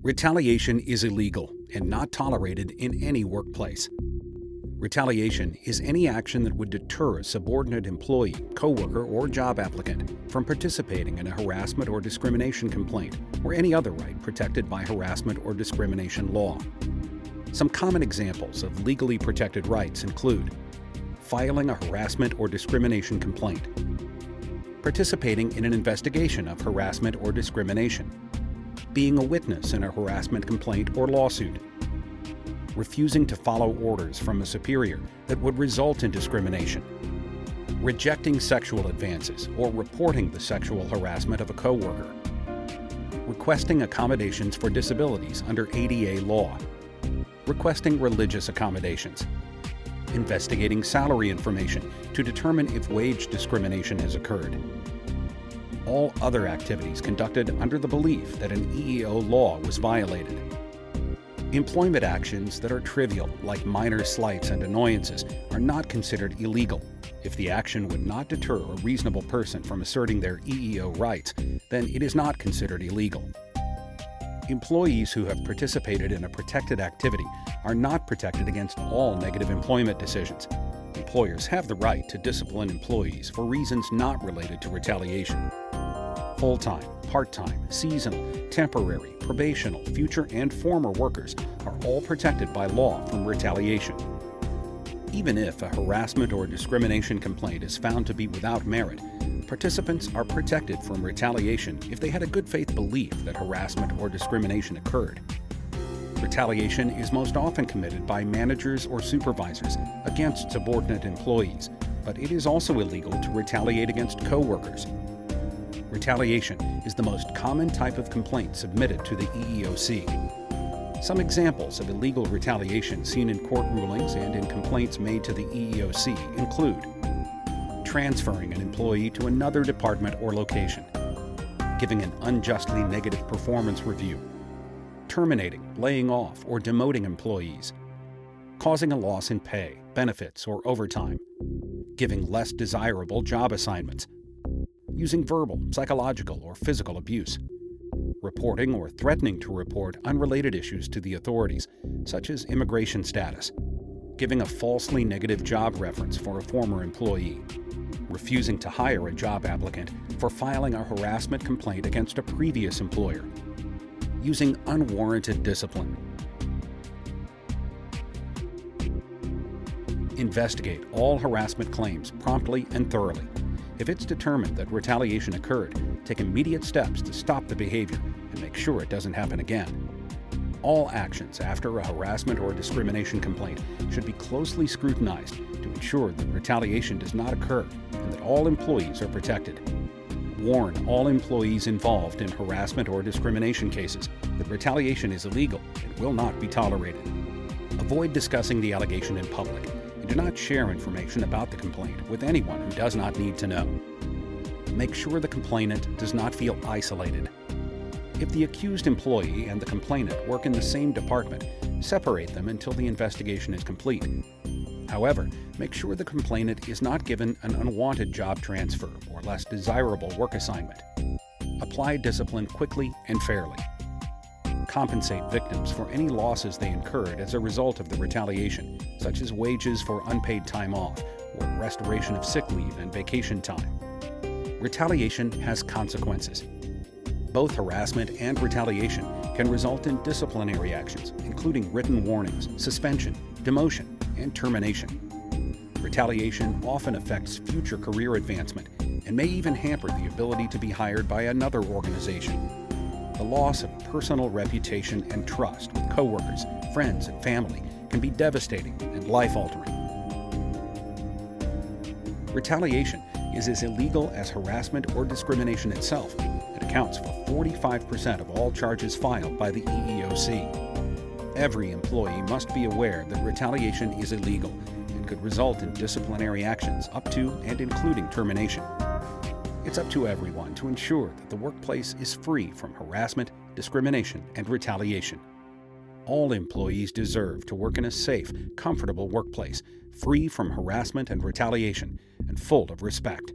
Retaliation is illegal and not tolerated in any workplace. Retaliation is any action that would deter a subordinate employee, coworker, or job applicant from participating in a harassment or discrimination complaint or any other right protected by harassment or discrimination law. Some common examples of legally protected rights include filing a harassment or discrimination complaint, participating in an investigation of harassment or discrimination, being a witness in a harassment complaint or lawsuit, refusing to follow orders from a superior that would result in discrimination, rejecting sexual advances or reporting the sexual harassment of a coworker, requesting accommodations for disabilities under ADA law, requesting religious accommodations, investigating salary information to determine if wage discrimination has occurred. All other activities conducted under the belief that an EEO law was violated. Employment actions that are trivial, like minor slights and annoyances, are not considered illegal. If the action would not deter a reasonable person from asserting their EEO rights, then it is not considered illegal. Employees who have participated in a protected activity are not protected against all negative employment decisions. Employers have the right to discipline employees for reasons not related to retaliation. Full-time, part-time, seasonal, temporary, probational, future, and former workers are all protected by law from retaliation. Even if a harassment or discrimination complaint is found to be without merit, participants are protected from retaliation if they had a good faith belief that harassment or discrimination occurred. Retaliation is most often committed by managers or supervisors against subordinate employees, but it is also illegal to retaliate against coworkers. Retaliation is the most common type of complaint submitted to the EEOC. Some examples of illegal retaliation seen in court rulings and in complaints made to the EEOC include transferring an employee to another department or location, giving an unjustly negative performance review, terminating, laying off, or demoting employees, causing a loss in pay, benefits, or overtime, giving less desirable job assignments, using verbal, psychological, or physical abuse, reporting or threatening to report unrelated issues to the authorities, such as immigration status, giving a falsely negative job reference for a former employee, refusing to hire a job applicant for filing a harassment complaint against a previous employer, using unwarranted discipline. Investigate all harassment claims promptly and thoroughly. If it's determined that retaliation occurred, take immediate steps to stop the behavior and make sure it doesn't happen again. All actions after a harassment or discrimination complaint should be closely scrutinized to ensure that retaliation does not occur and that all employees are protected. Warn all employees involved in harassment or discrimination cases that retaliation is illegal and will not be tolerated. Avoid discussing the allegation in public and do not share information about the complaint with anyone who does not need to know. Make sure the complainant does not feel isolated. If the accused employee and the complainant work in the same department, separate them until the investigation is complete. However, make sure the complainant is not given an unwanted job transfer or less desirable work assignment. Apply discipline quickly and fairly. Compensate victims for any losses they incurred as a result of the retaliation, such as wages for unpaid time off or restoration of sick leave and vacation time. Retaliation has consequences. Both harassment and retaliation can result in disciplinary actions, including written warnings, suspension, demotion, and termination. Retaliation often affects future career advancement and may even hamper the ability to be hired by another organization. The loss of personal reputation and trust with coworkers, friends, and family can be devastating and life-altering. Retaliation is as illegal as harassment or discrimination itself. It accounts for 45% of all charges filed by the EEOC. Every employee must be aware that retaliation is illegal and could result in disciplinary actions up to and including termination. It's up to everyone to ensure that the workplace is free from harassment, discrimination, and retaliation. All employees deserve to work in a safe, comfortable workplace, free from harassment and retaliation, and full of respect.